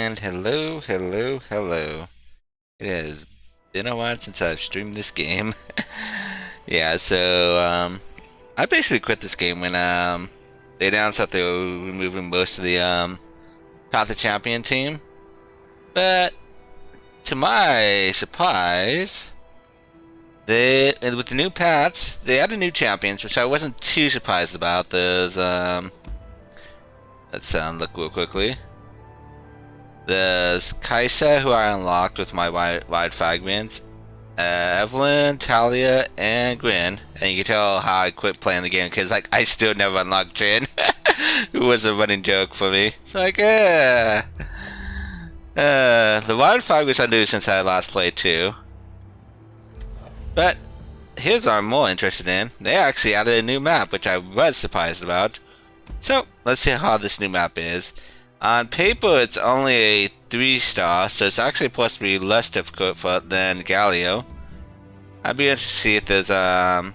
And hello, hello, hello. It has been a while since I've streamed this game. Yeah, I basically quit this game when they announced that they were removing most of the Path of Champion team. But to my surprise, with the new paths, they added new champions, which I wasn't too surprised about. There's let's look real quickly. There's Kaisa, who I unlocked with my wide fragments, Evelyn, Talia, and Gwen. And you can tell how I quit playing the game because I still never unlocked Jin, who was a running joke for me. It's like, the wide fragments I knew since I last played too. But here's what I'm more interested in. They actually added a new map, which I was surprised about. So let's see how this new map is. On paper, it's only a 3-star, so it's actually supposed to be less difficult than Galio. I'd be interested to see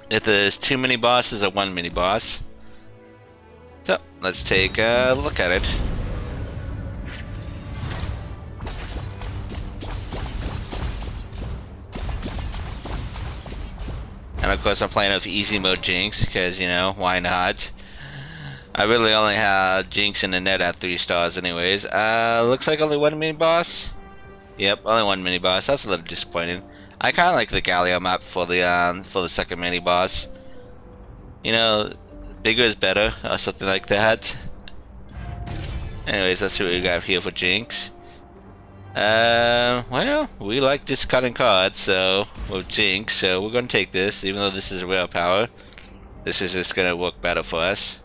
if there's 2 mini bosses or 1 mini boss. So let's take a look at it. And of course, I'm playing with easy mode Jinx because, you know, why not? I really only have Jinx in the net at 3 stars anyways. Looks like only 1 mini boss. Yep, only 1 mini boss. That's a little disappointing. I kind of like the Galio map for the second mini boss. You know, bigger is better or something like that. Anyways, let's see what we got here for Jinx. Well, we like discarding cards, so with Jinx, so we're gonna take this, even though this is a rare power. This is just gonna work better for us.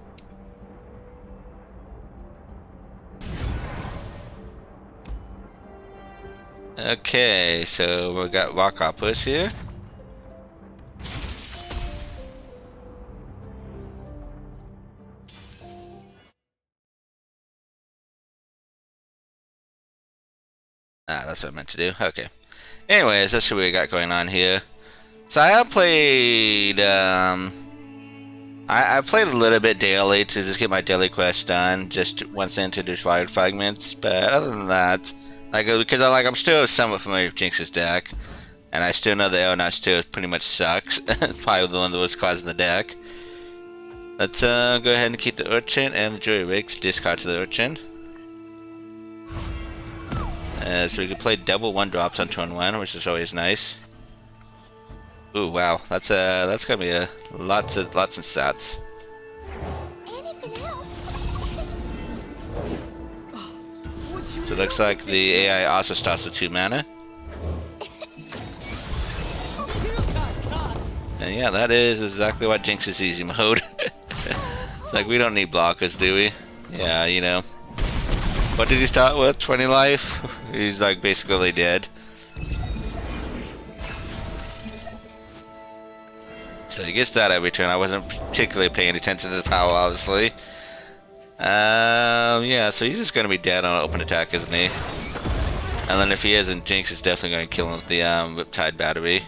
Okay, so we got rock opera here. Ah, that's what I meant to do. Okay. Anyways, let's see what we got going on here. So I have played, I played a little bit daily to just get my daily quest done, just once I introduced wild fragments, but other than that, because I'm still somewhat familiar with Jinx's deck, and I still know the Aeronaut still pretty much sucks. It's probably the one that was causing the deck. Let's go ahead and keep the Urchin and the Jury Rig to discard to the Urchin. So we can play double 1-drops on turn 1, which is always nice. Ooh, wow, that's gonna be a lots of stats. So it looks like the AI also starts with 2 mana. And yeah, that is exactly what Jinx's easy mode. It's like, we don't need blockers, do we? Yeah, you know. What did he start with? 20 life? He's like basically dead. So he gets that every turn. I wasn't particularly paying attention to the power, obviously. Yeah, so he's just gonna be dead on an open attack, isn't he? And then if he isn't, Jinx is definitely gonna kill him with the Riptide battery.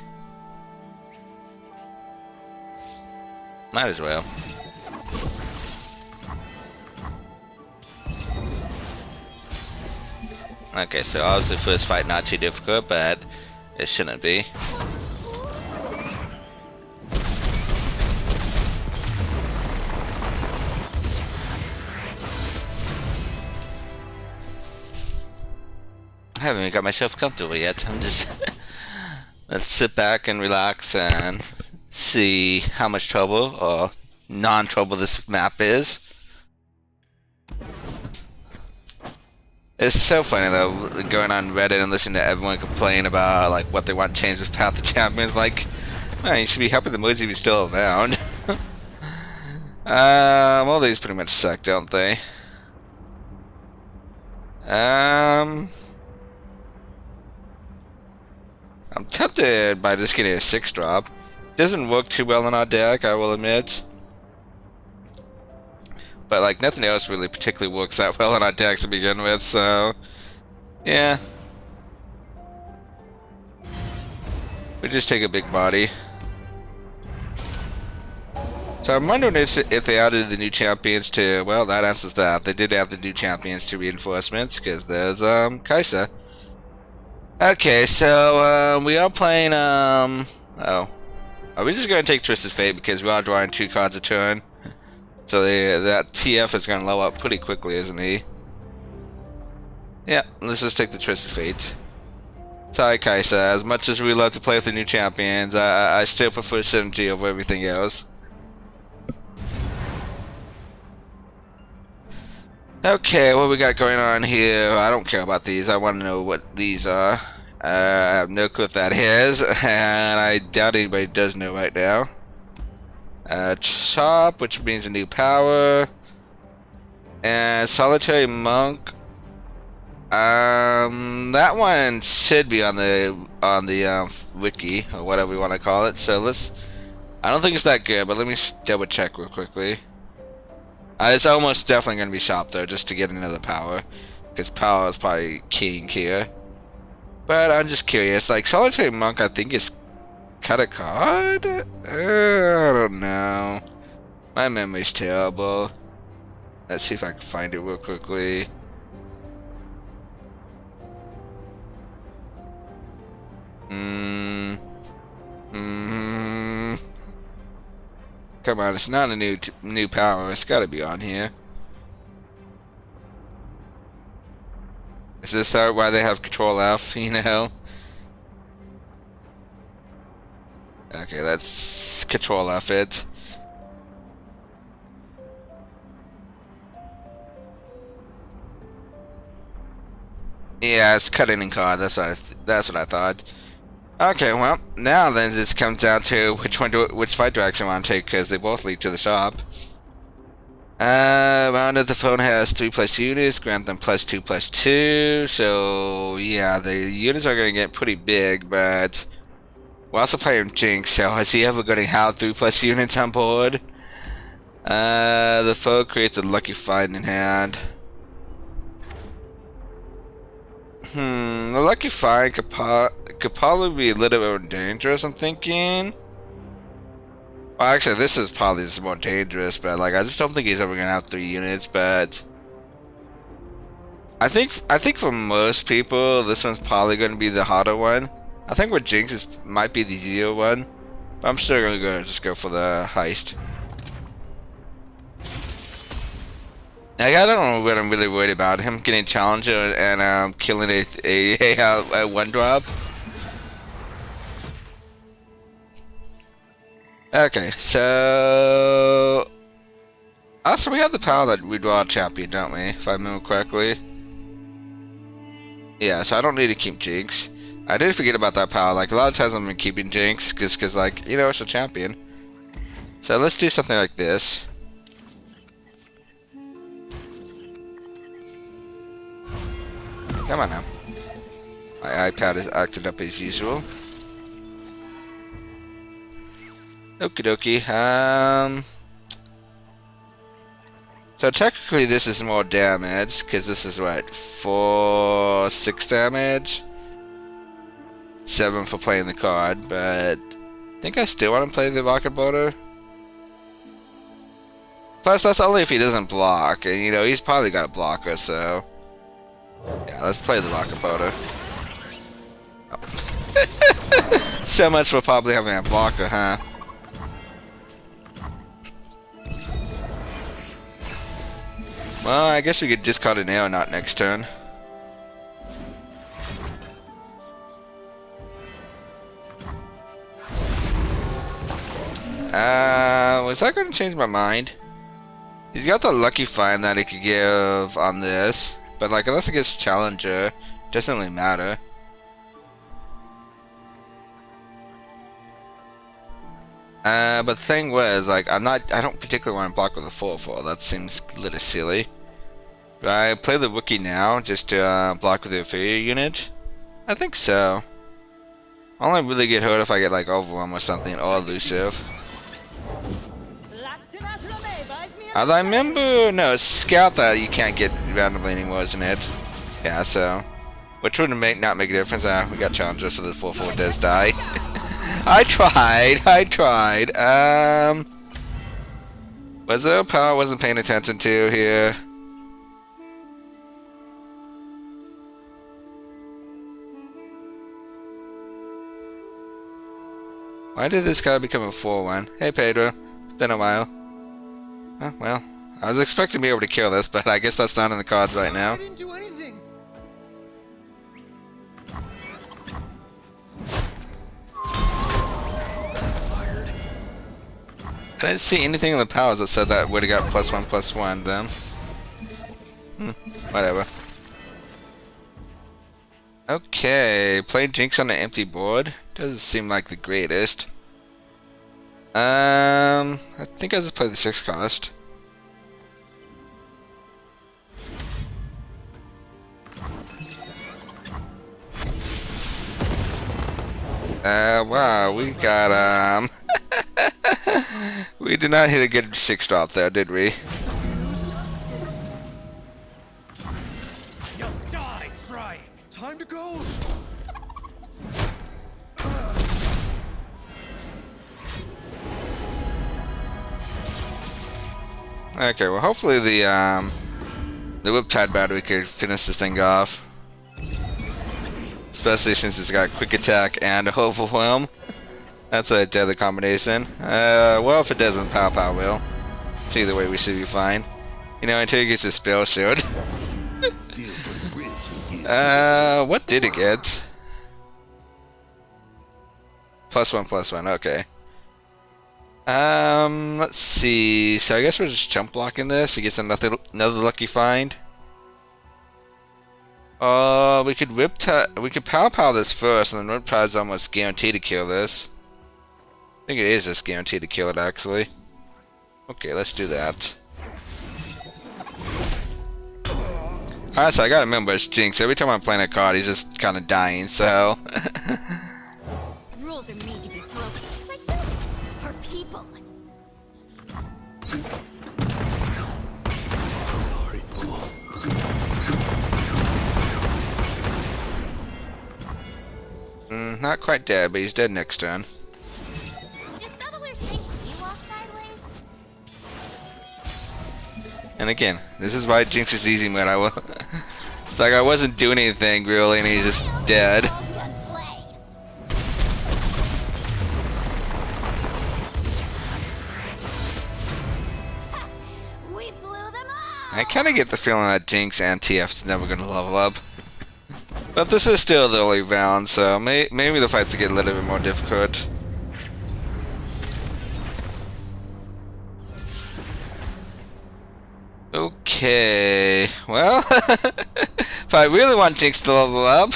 Might as well. Okay, so obviously first fight not too difficult, but it shouldn't be. I haven't even got myself comfortable yet. I'm just let's sit back and relax and see how much trouble or non-trouble this map is. It's so funny though, going on Reddit and listening to everyone complain about like what they want changed with Path of Champions. Like, man, you should be happy the mods even still around. All these pretty much suck, don't they? I'm tempted by just getting a 6-drop. Doesn't work too well in our deck, I will admit. But like nothing else really particularly works that well in our deck to begin with, so yeah. We just take a big body. So I'm wondering if they added the new champions to, well, that answers that. They did add the new champions to reinforcements, because there's, Kaisa. Okay, so, we are playing, oh. Are we just gonna take Twisted Fate, because we are drawing 2 cards a turn? So that TF is gonna low up pretty quickly, isn't he? Yeah, let's just take the Twisted Fate. Sorry, Kaisa, as much as we love to play with the new champions, I still prefer Synergy over everything else. Okay, what we got going on here? I don't care about these. I want to know what these are. I have no clue what that is, and I doubt anybody does know right now. Chop, which means a new power, and Solitary Monk. That one should be on the wiki or whatever we want to call it. So let's. I don't think it's that good, but let me double check real quickly. It's almost definitely going to be shop though, just to get another power, because power is probably king here. But I'm just curious, like Solitary Monk, I think is cut a card. I don't know. My memory's terrible. Let's see if I can find it real quickly. Come on, it's not a new power. It's got to be on here. Is this why they have Control F? You know. Okay, let's Control F it. Yeah, it's cutting in card. That's what I thought. Okay, well, now then this comes down to which fight direction I want to take, because they both lead to the shop. Round of the phone has 3+ units, grant them +2/+2, so yeah, the units are going to get pretty big, but we're also playing Jinx, so is he ever going to have 3+ units on board? The foe creates a lucky find in hand. The lucky find could probably be a little bit more dangerous, I'm thinking. Well, actually, this is probably just more dangerous, but like, I just don't think he's ever gonna have 3 units. But I think for most people, this one's probably gonna be the harder one. I think with Jinx might be the easier one, but I'm still gonna just go for the heist. Like, I don't know what I'm really worried about. Him getting Challenger and killing a 1-drop. Okay, so also we have the power that we draw a champion, don't we? If I remember correctly. Yeah, so I don't need to keep Jinx. I did forget about that power. Like, a lot of times I've been keeping Jinx because like, you know, it's a champion. So let's do something like this. Come on now. My iPad is acting up as usual. Okie dokie. So technically this is more damage, because this is what, 6 damage? 7 for playing the card, but I think I still want to play the Rocket Boater. Plus, that's only if he doesn't block, and you know, he's probably got a blocker, so yeah, let's play the Rocket Boater. Oh. So much for probably having a blocker, huh? Well, I guess we could discard an Aeronaut next turn. Was that going to change my mind? He's got the lucky find that he could give on this, but like, unless it gets Challenger, it doesn't really matter. But the thing was, like, I don't particularly want to block with a 4/4. That seems a little silly. Do I play the Wookiee now, just to block with the inferior unit? I think so. I'll only really get hurt if I get, like, Overwhelm or something, or Elusive. I remember, no, it's Scout that you can't get randomly anymore, isn't it? Yeah, so. Which would not make a difference. We got Challenger, so the 4/4 does die. I tried. Was there a power I wasn't paying attention to here? Why did this guy become a 4-1? Hey Pedro, it's been a while. Oh, well, I was expecting to be able to kill this, but I guess that's not in the cards right now. I didn't do anything. I didn't see anything in the powers that said that would have got +1/+1 then. Whatever. Okay, play Jinx on an empty board. Doesn't seem like the greatest. I think I just play the 6 cost. Wow, we got, we did not hit a good 6 drop there, did we? You'll die trying. Time to go. Okay, well hopefully the Whiptide battery could finish this thing off. Especially since it's got quick attack and overwhelm. That's a deadly combination. Well if it doesn't, Pow will. So either way we should be fine. You know, until he gets his spell shield. What did it get? +1/+1, okay. Let's see. So I guess we're just jump blocking this. He gets another lucky find. We could we could pow this first, and then Riptide's almost guaranteed to kill this. I think it is just guaranteed to kill it, actually. Okay, let's do that. Alright, so I gotta remember it's Jinx. Every time I'm playing a card, he's just kind of dying, so... Rules are made to be broken. Like this. For people. Not quite dead, but he's dead next turn. Does Scuttler think we walk sideways? And again, this is why Jinx is easy mode. It's like I wasn't doing anything really, and he's just dead. We blew them all. I kind of get the feeling that Jinx and TF is never going to level up. But this is still the early round, so maybe the fights will get a little bit more difficult. Okay, well, if I really want Jinx to level up...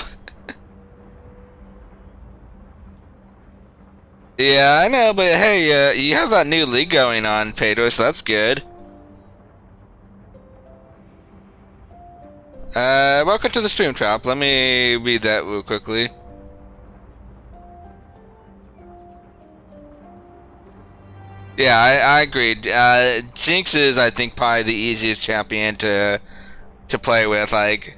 Yeah, I know, but hey, you have that new league going on, Pedro, so that's good. Welcome to the stream trap. Let me read that real quickly. Yeah, I agreed. Jinx is, I think, probably the easiest champion to play with. Like,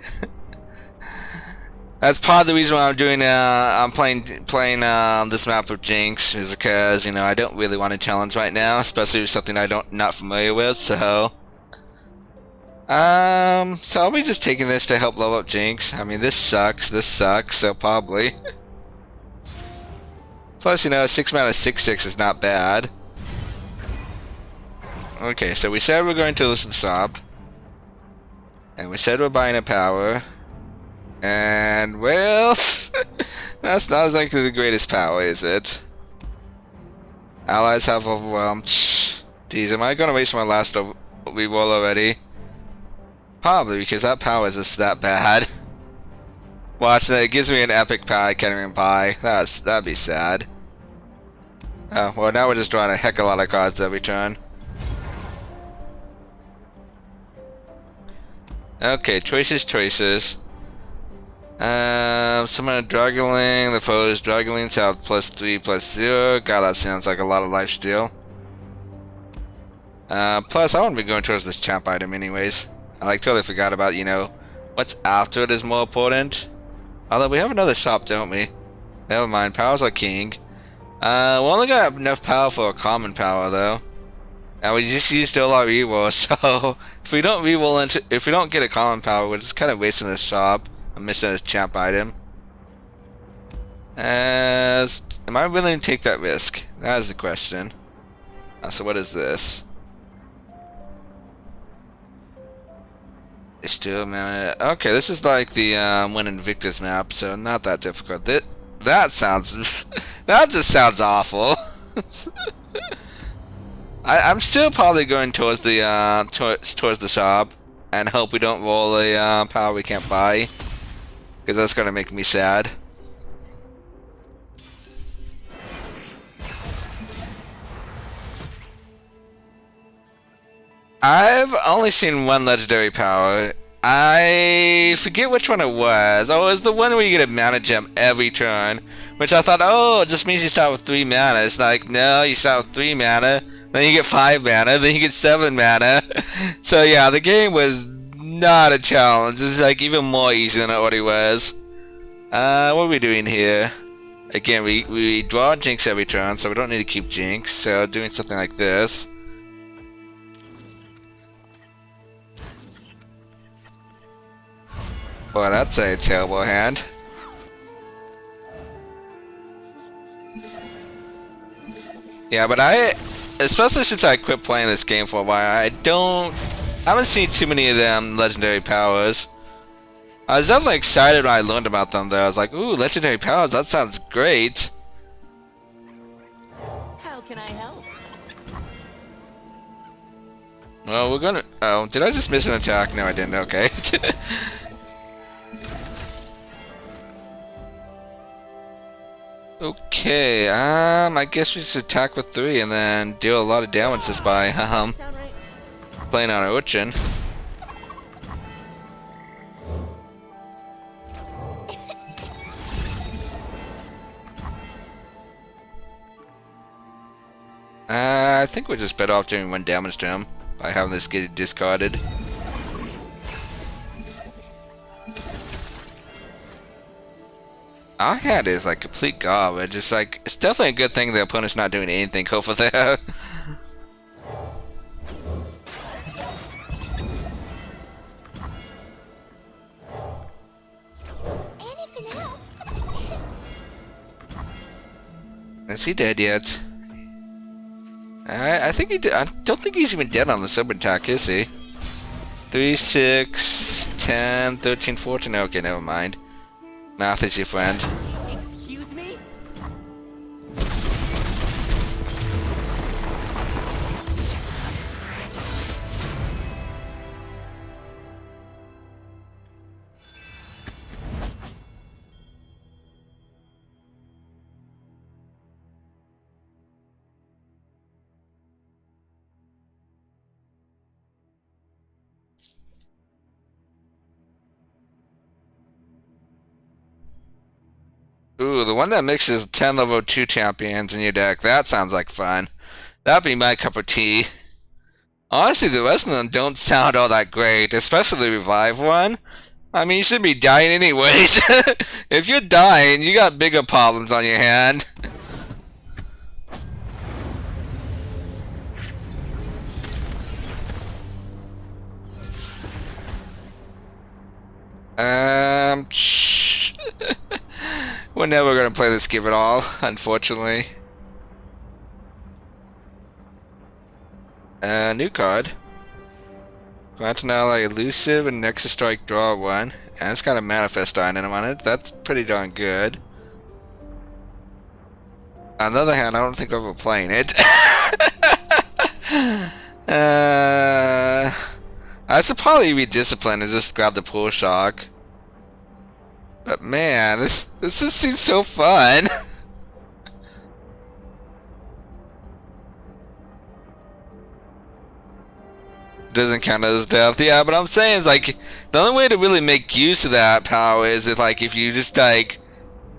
that's part of the reason why I'm doing. I'm playing this map with Jinx is because I don't really want to challenge right now, especially with something not familiar with. So I'll be just taking this to help level up Jinx. I mean, this sucks, so probably. Plus, 6 mana 6/6 is not bad. Okay, so we said we're going to listen to shop. And we said we're buying a power. And, well, that's not exactly the greatest power, is it? Allies have overwhelmed. Jeez, am I going to waste my last reroll already? Probably, because that power is just that bad. Watch that, it gives me an epic power I can't even buy. That'd be sad. Oh, well now we're just drawing a heck of a lot of cards every turn. Okay, choices. Someone Dragoling, the foes Dragolings have +3/+0. God, that sounds like a lot of lifesteal. Plus, I want to be going towards this champ item anyways. I totally forgot about, what's after it is more important. Although we have another shop, don't we? Never mind, powers are king. We only got enough power for a common power, though. And we just used a lot of reroll, so if we don't reroll into, if we don't get a common power, we're just kind of wasting the shop. I'm missing a champ item. Am I willing to take that risk? That is the question. So what is this? It's still man. Okay, this is like the Win Invictus map, so not that difficult. That sounds that just sounds awful. I'm still probably going towards the towards the shop and hope we don't roll a power we can't buy, because that's gonna make me sad. I've only seen one legendary power. I forget which one it was. Oh, it was the one where you get a mana gem every turn, which I thought, oh, it just means you start with 3 mana. It's like, no, you start with 3 mana, then you get 5 mana, then you get 7 mana. So yeah, the game was not a challenge. It was like even more easy than it already was. What are we doing here? Again, we draw Jinx every turn, so we don't need to keep Jinx. So doing something like this. Boy, that's a terrible hand. Yeah, but especially since I quit playing this game for a while, I haven't seen too many of them legendary powers. I was definitely excited when I learned about them though. I was like, ooh, legendary powers, that sounds great. How can I help? Well, we're gonna, oh, did I just miss an attack? No, I didn't, okay. Okay, I guess we just attack with 3 and then deal a lot of damage just by Sound right? playing on our Urchin. I think we're just better off doing 1 damage to him by having this get discarded. Our hand is like complete garbage. It's like, it's definitely a good thing the opponent's not doing anything over there. Anything else? Is he dead yet? I think he did. I don't think he's even dead on the sub attack, is he? 3, 6, 10, 13, 14. Okay, never mind. Math is your friend. Excuse me? Ooh, the one that mixes 10 level 2 champions in your deck. That sounds like fun. That'd be my cup of tea. Honestly, the rest of them don't sound all that great, especially the revive one. I mean, you should be dying anyways. If you're dying, you got bigger problems on your hand. We're never gonna play this game at all, unfortunately. New card. Grant an ally elusive and Nexus Strike, draw 1. And it's got a Manifest item on it. That's pretty darn good. On the other hand, I don't think I'm playing it. I should probably be disciplined and just grab the Pool Shock. But man, this just seems so fun. Doesn't count as death, yeah. But I'm saying is like the only way to really make use of that power is if you just like,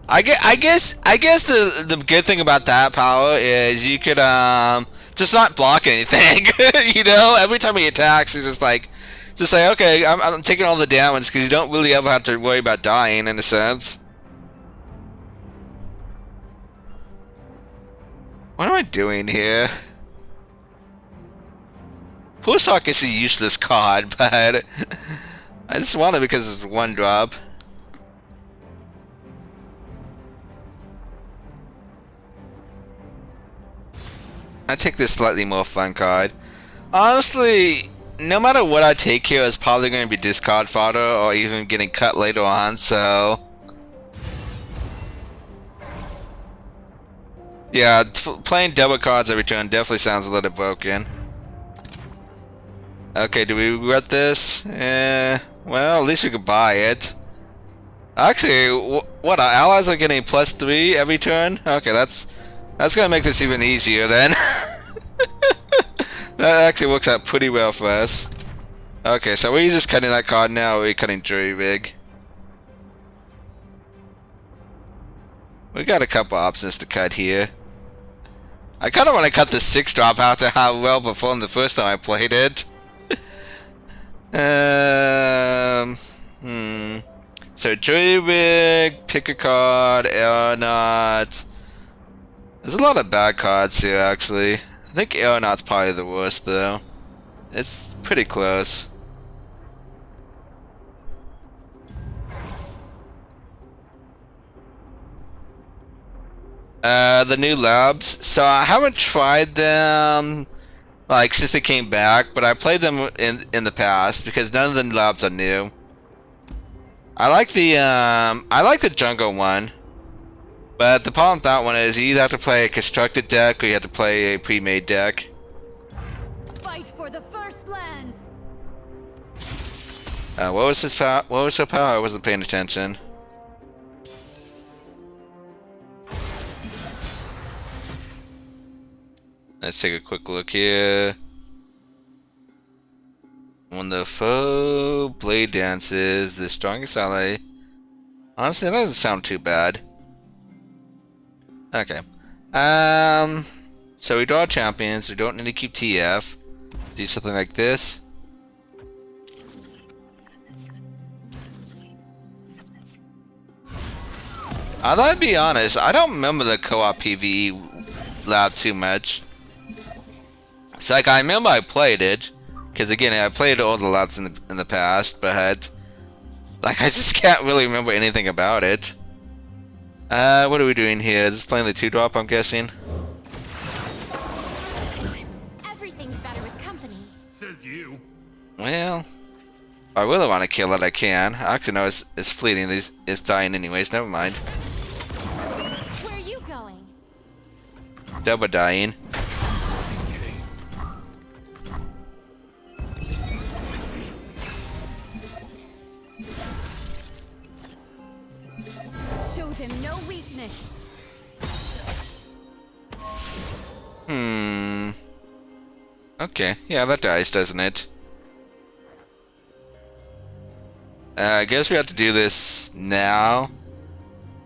I guess the good thing about that power is you could just not block anything. You know, every time he attacks, you just say, okay, I'm taking all the damage because you don't really ever have to worry about dying in a sense. What am I doing here? Pool Sock is a useless card, but I just want it because it's one drop. I take this slightly more fun card. Honestly, no matter what I take here, it's probably going to be discard fodder or even getting cut later on, so... Yeah, playing double cards every turn definitely sounds a little broken. Okay, do we regret this? Well, at least we could buy it. Actually, what, our allies are getting +3 every turn? Okay, that's gonna make this even easier then. That actually works out pretty well for us. Okay, so we're just cutting that card now, or are we cutting Jury Rig? We got a couple options to cut here. I kind of want to cut the 6-drop after how well performed the first time I played it. So Jury Rig, pick a card, Aeronaut. There's a lot of bad cards here actually. I think Aeronaut's probably the worst though. It's pretty close. The new labs. So I haven't tried them like since they came back, but I played them in the past because none of the labs are new. I like the jungle one, but the problem with that one is you either have to play a constructed deck or you have to play a pre-made deck. Fight for the first lands. What was his power? What was her power? I wasn't paying attention. Let's take a quick look here. When the foe blade dances, the strongest ally. Honestly, that doesn't sound too bad. Okay. So we draw champions. We don't need to keep TF. Do something like this. I'll be honest. I don't remember the co-op PvE lab too much. It's like I remember I played it, because again I played all the labs in the past, but like I just can't really remember anything about it. What are we doing here? Just playing the 2-drop, I'm guessing. Everything's better with company. Says you. Well, if I really want to kill it, I can. Actually, no, it's fleeting. It's dying anyways. Never mind. Where are you going? Double dying. Show them no weakness. Okay, yeah, that dies, doesn't it? I guess we have to do this now,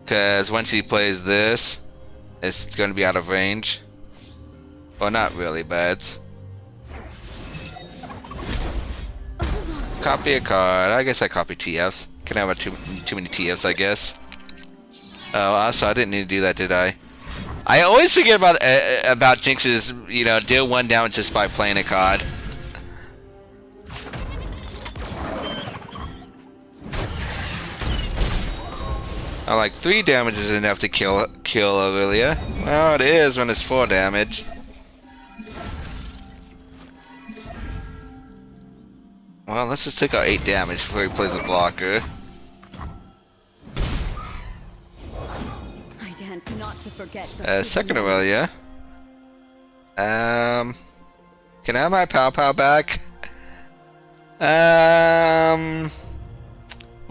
because once he plays this, it's going to be out of range. Well, not really, but... Copy a card. I guess I copy TFs. Can I have too many TFs, I guess? Oh, also, I didn't need to do that, did I? I always forget about Jinx's, you know, deal 1 damage just by playing a card. Oh, like 3 damage is enough to kill Aurelia. Well, it is when it's 4 damage. Well, let's just take out 8 damage before he plays a blocker. Not to forget Second Aurelia. Can I have my pow back? Well,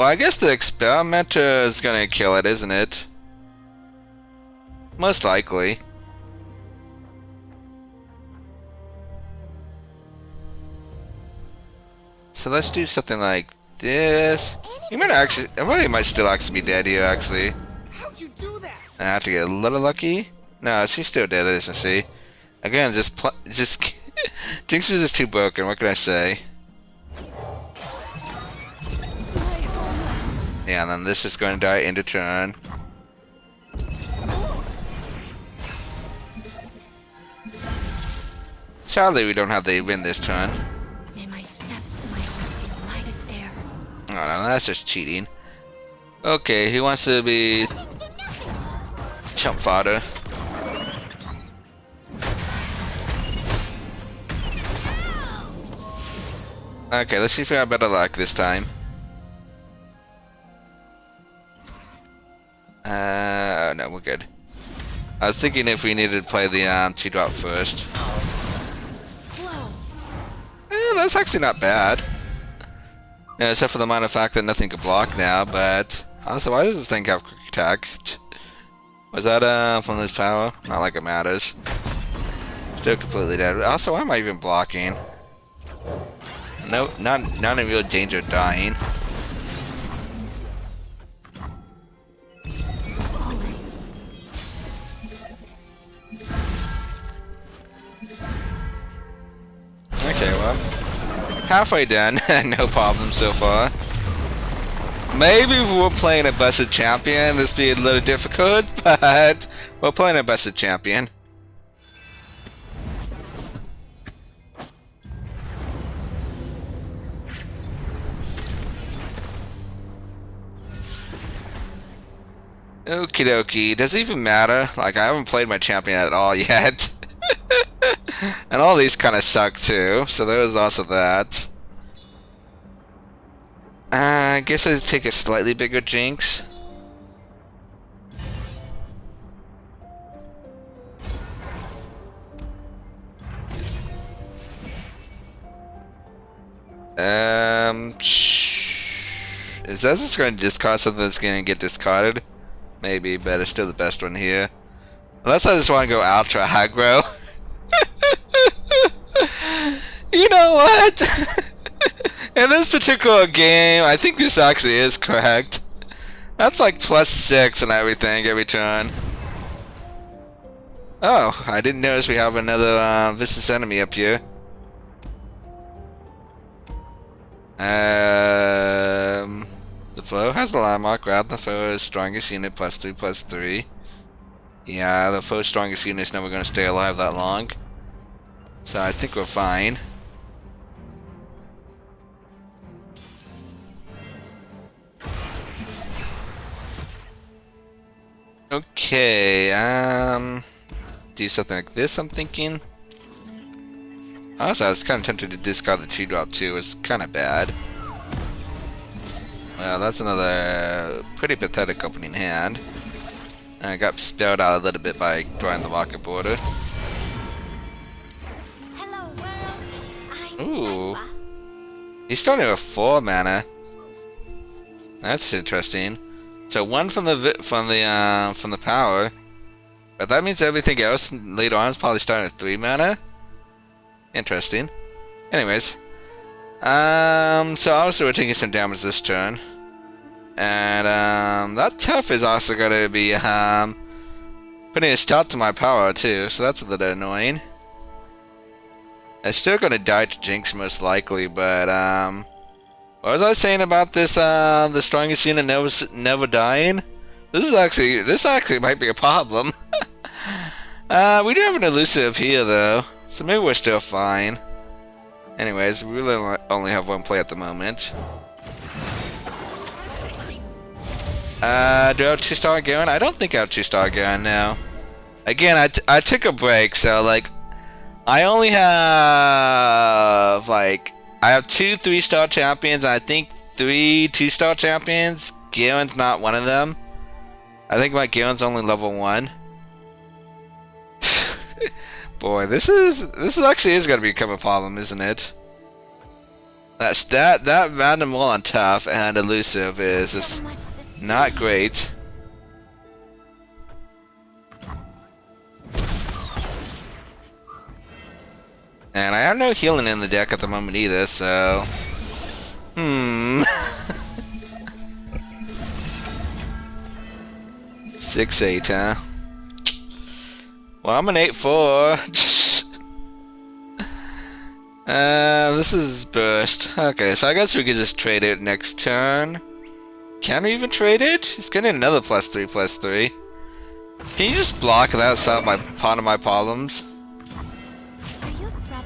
I guess the experimenter is gonna kill it, isn't it? Most likely. So let's do something like this. He might actually, Aurelia might still actually be dead here, actually. How'd you do that? I have to get a little lucky. No, she's still dead, isn't she? Again, just Jinx is just too broken. What can I say? Yeah, and then this is going to die into turn. Sadly, we don't have the win this turn. Oh no, that's just cheating. Okay, he wants to be chump fodder. Okay, let's see if we have better luck this time. Oh no, we're good. I was thinking if we needed to play the 2-drop first. That's actually not bad. Yeah, except for the minor fact that nothing could block now, but also, why does this thing have quick attack? Was that from this power? Not like it matters. Still completely dead. Also, why am I even blocking? No, not in real danger of dying. Okay, well, halfway done. No problem so far. Maybe if we're playing a busted champion, this would be a little difficult, but we're playing a busted champion. Okie dokie. Does it even matter? Like, I haven't played my champion at all yet. And all these kind of suck too, so there was also that. I guess I'd take a slightly bigger Jinx. Is that just going to discard something that's going to get discarded? Maybe, but it's still the best one here. Unless I just want to go ultra aggro. You know what? In this particular game, I think this actually is correct. That's like +6 and everything every turn. Oh, I didn't notice we have another vicious enemy up here. The foe has a landmark. Grab the foe's strongest unit +3/+3. Yeah, the foe's strongest unit is never going to stay alive that long. So I think we're fine. Okay, do something like this, I'm thinking. Also, I was kind of tempted to discard the 2-drop too. It's kind of bad. Well, that's another pretty pathetic opening hand. I got spelled out a little bit by drawing the rocket border. Hello, world. I'm Ooh. Sypha. He's starting with 4 mana. That's interesting. So 1 from the power, but that means everything else later on is probably starting with 3 mana. Interesting. Anyways, so obviously we're taking some damage this turn, and that tough is also going to be putting a stop to my power too. So that's a little annoying. It's still going to die to Jinx most likely, but what was I saying about this? The strongest unit never dying. This actually might be a problem. We do have an elusive here though, so maybe we're still fine. Anyways, we really only have 1 play at the moment. Do I have 2-star going? I don't think I have 2-star going now. Again, I took a break, so like I only have like. I have 2 3-star champions, and I think 3 2-star champions. Garen's not one of them. I think my Garen's only level 1. Boy, this actually is gonna become a problem, isn't it? That random roll on tough and elusive is just not great. And I have no healing in the deck at the moment either, so... 6/8, huh? Well, I'm an 8/4. This is burst. Okay, so I guess we could just trade it next turn. Can we even trade it? It's getting another +3/+3. Can you just block that, solve part of my problems?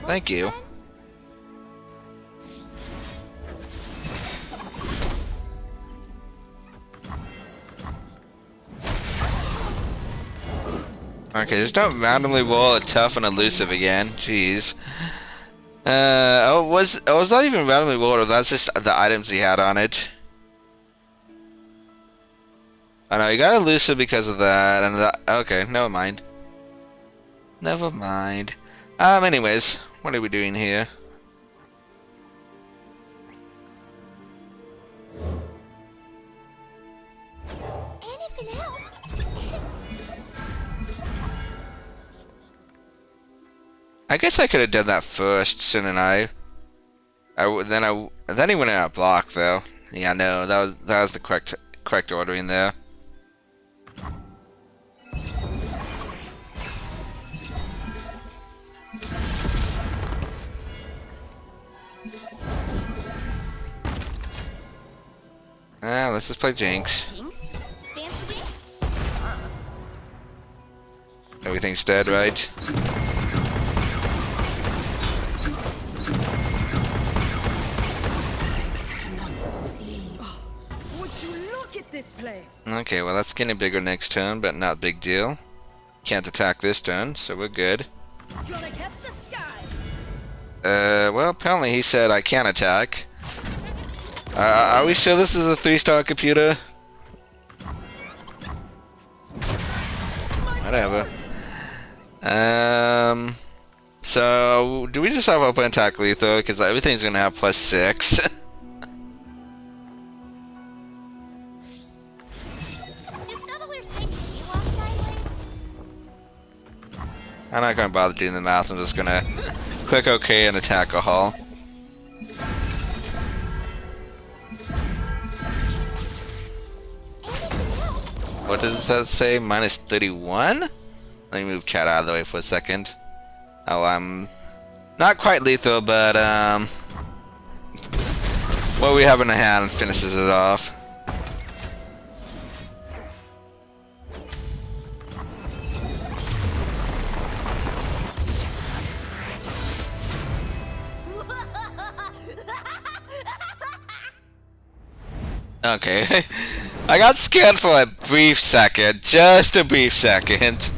Thank you. Okay, just don't randomly roll a tough and elusive again. Jeez. Was that even randomly rolled, or that's just the items he had on it? Oh no, you got elusive because of that, and that. Okay, never mind. Never mind. Anyways, what are we doing here? Anything else? I guess I could have done that first, shouldn't I? Then he went out of block though. Yeah, no, that was the correct ordering there. Let's just play Jinx. Jinx? Stands for Jinx? Everything's dead, right? Would you look at this place? Okay, well that's getting bigger next turn, but not a big deal. Can't attack this turn, so we're good. Gonna catch the sky. Well apparently he said I can't attack. Are we sure this is a 3-star computer? Whatever. So do we just have open attack lethal? Because everything's gonna have +6. Do scuttlers think we walk sideways? I'm not gonna bother doing the math. I'm just gonna click OK and attack a hull. What does that say? -31? Let me move chat out of the way for a second. Oh, I'm not quite lethal, but what we have in the hand finishes it off. Okay. I got scared for a brief second. Just a brief second.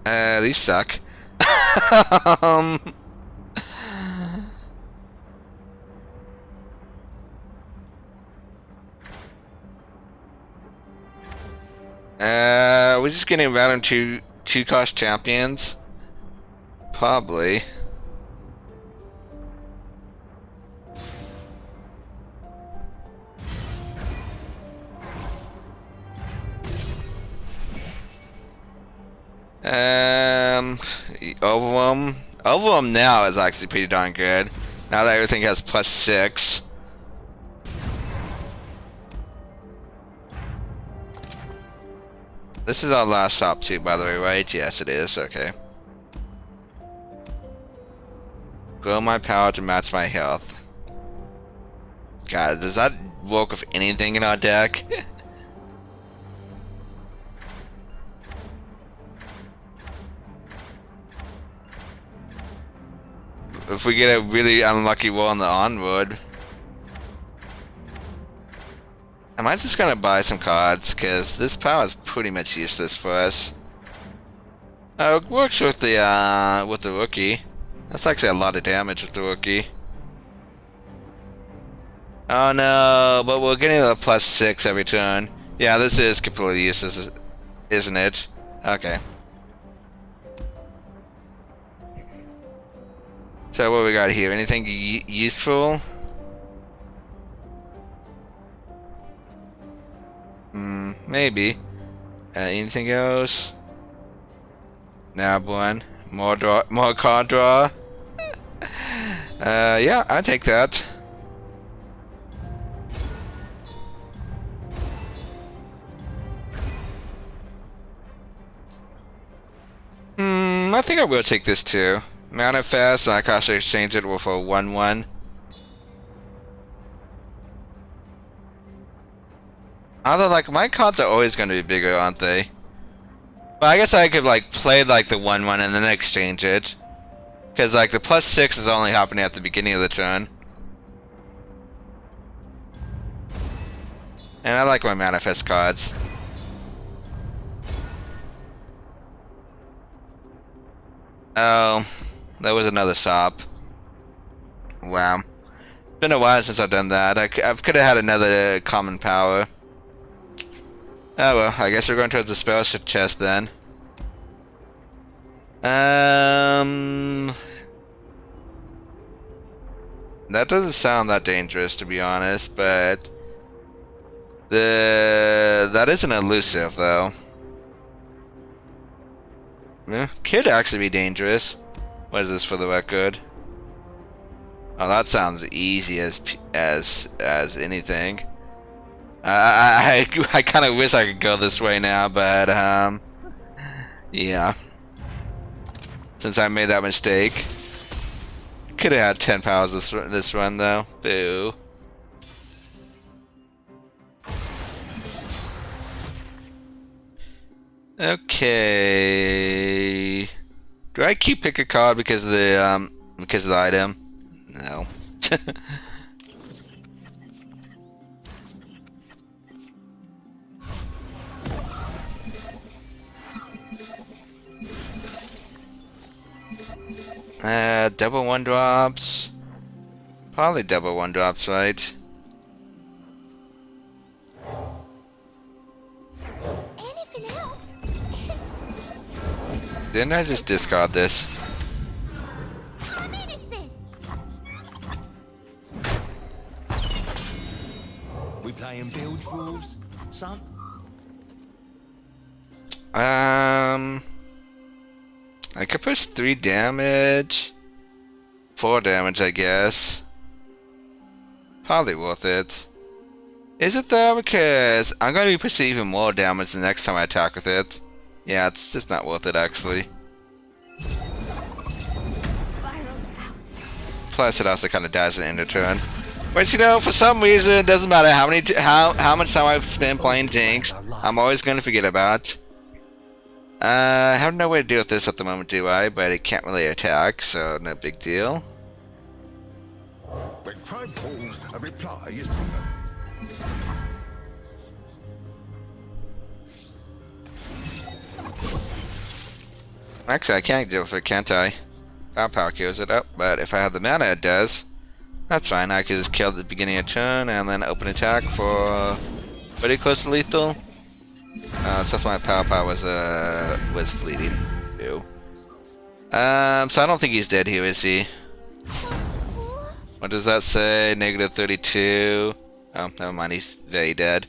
These suck. We're just getting random two cost champions. Probably. Overwhelm now is actually pretty darn good. Now that everything has +6. This is our last shop too, by the way, right? Yes, it is. Okay. Grow my power to match my health. God, does that work with anything in our deck? If we get a really unlucky roll on the onward. Am I just gonna buy some cards? Because this power is pretty much useless for us. It works with the rookie. That's actually a lot of damage with the rookie. Oh no, but we're getting a +6 every turn. Yeah, this is completely useless, isn't it? Okay. So what we got here? Anything useful? Maybe. Anything else? Nab one. More card draw. Yeah, I'll take that. I think I will take this too. Manifest, and I can also exchange it with a 1/1. Although, like, my cards are always going to be bigger, aren't they? But I guess I could, like, play, like, the 1/1 and then exchange it. Because, like, the +6 is only happening at the beginning of the turn. And I like my manifest cards. Oh, there was another shop. Wow. Been a while since I've done that. I could have had another common power. Oh well, I guess we're going towards the spell chest then. That doesn't sound that dangerous, to be honest, but that is an elusive though. Yeah, could actually be dangerous. What is this for the record? Oh, that sounds easy as anything. I kind of wish I could go this way now, but yeah. Since I made that mistake, could have had 10 powers this run though. Boo. Okay. Do I keep pick a card because of the item? No. Double one drops. Probably double one drops, right? Anything else? Didn't I just discard this? I'm innocent. We playing bilge rules, son? I could push 3 damage. 4 damage, I guess. Probably worth it. Is it though? Because I'm going to be pushing even more damage the next time I attack with it. Yeah, it's just not worth it actually. Plus it also kind of dies at the end of turn. But you know, for some reason, it doesn't matter how much time I spend playing Jinx, I'm always going to forget about. I have no way to deal with this at the moment, do I? But it can't really attack, so no big deal. When crime calls, a reply is proper. Actually, I can't deal with it, can't I? Power kills it up, but if I have the mana, it does. That's fine. I can just kill at the beginning of turn and then open attack for pretty close to lethal. Stuff like power was fleeting. Ew. So I don't think he's dead here, is he? What does that say? Negative 32. Oh, never mind. He's very dead.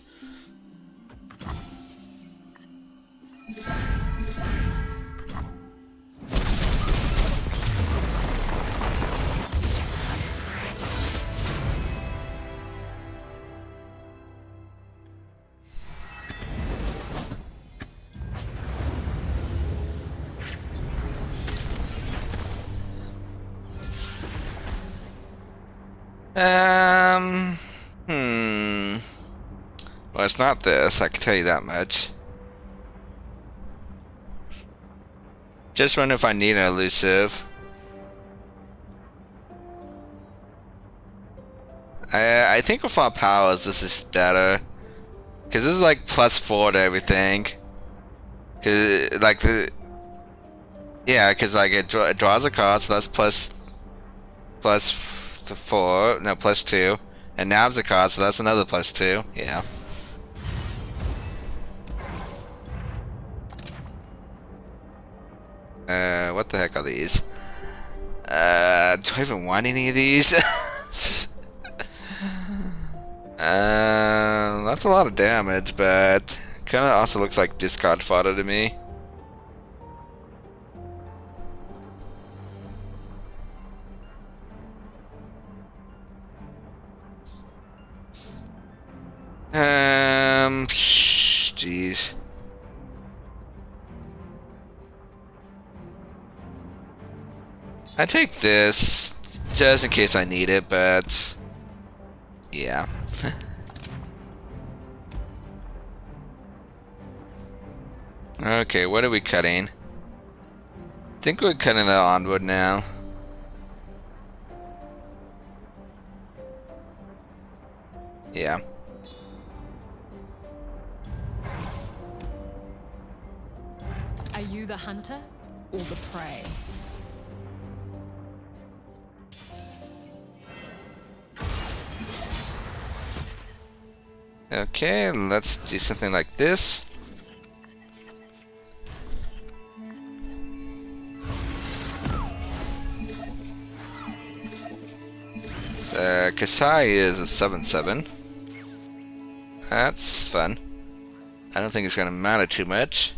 Well, it's not this, I can tell you that much. Just wonder if I need an elusive. I think with our powers, this is better. Because this is like +4 to everything. Cause like because like it draws a card, so that's +4, no, +2. And nabs a card, so that's another +2, yeah. What the heck are these? Do I even want any of these? That's a lot of damage, but kinda also looks like discard fodder to me. Jeez. I take this just in case I need it, but yeah. Okay, what are we cutting? I think we're cutting the onward now. Yeah. you the hunter or the prey? Okay, let's do something like this. So, Kasai is a 7/7. That's fun. I don't think it's going to matter too much.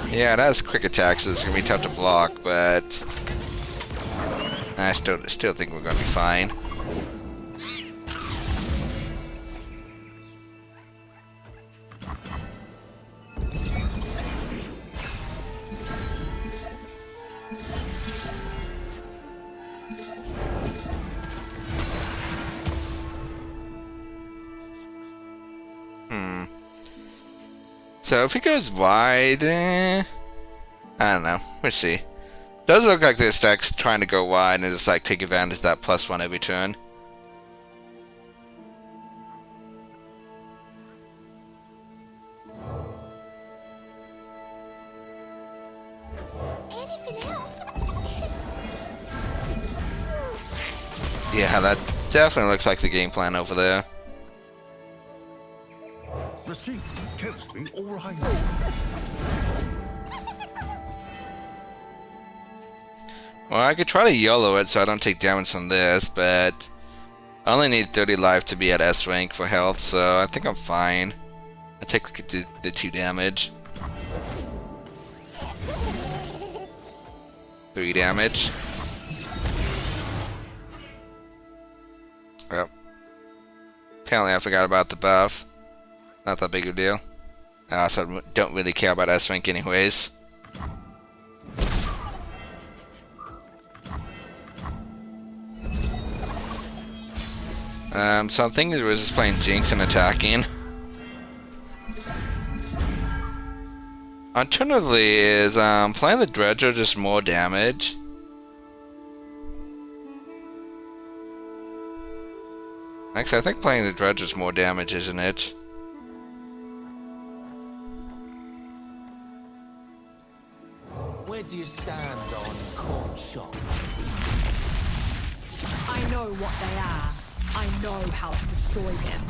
Yeah, it has quick attacks, so it's going to be tough to block, but I still think we're going to be fine. So if he goes wide, I don't know. We'll see. Does look like this deck's trying to go wide and just like take advantage of that +1 every turn. Anything else? Yeah, that definitely looks like the game plan over there. The sea tells me all I know. Well, I could try to YOLO it so I don't take damage from this, but I only need 30 life to be at S rank for health, so I think I'm fine. I take the 2 damage. 3 damage. Yep. Apparently I forgot about the buff. Not that big of a deal. I also don't really care about S rank anyways. So I'm thinking we're just playing Jinx and attacking. Alternatively, is playing the Dredger just more damage? Actually, I think playing the Dredger is more damage, isn't it? Where do you stand on court shots? I know what they are. I know how to destroy them.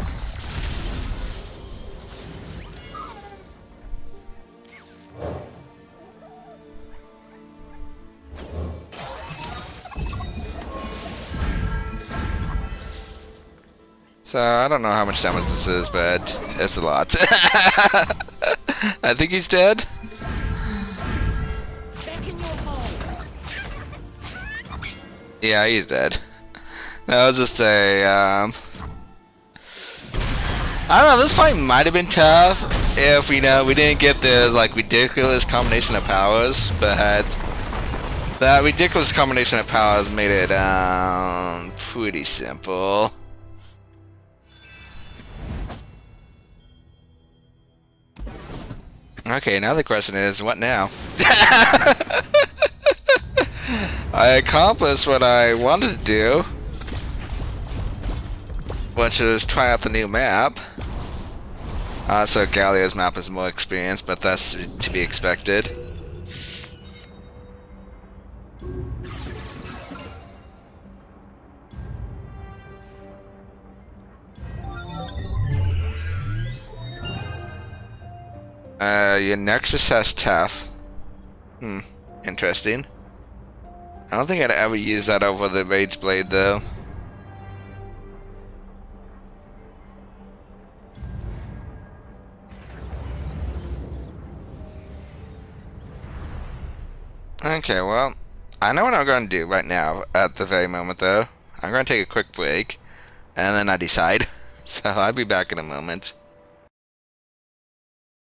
So, I don't know how much damage this is, but it's a lot. I think he's dead. Back in your hole. Yeah, he's dead. No, I was just a, I don't know, this fight might have been tough if, we didn't get the, like, ridiculous combination of powers, but that ridiculous combination of powers made it, pretty simple. Okay, now the question is, what now? I accomplished what I wanted to do, which is try out the new map. So Gallia's map is more experienced, but that's to be expected. Your Nexus has Taff. Interesting. I don't think I'd ever use that over the Rage Blade, though. Okay, well, I know what I'm going to do right now, at the very moment, though. I'm going to take a quick break, and then I decide. So I'll be back in a moment.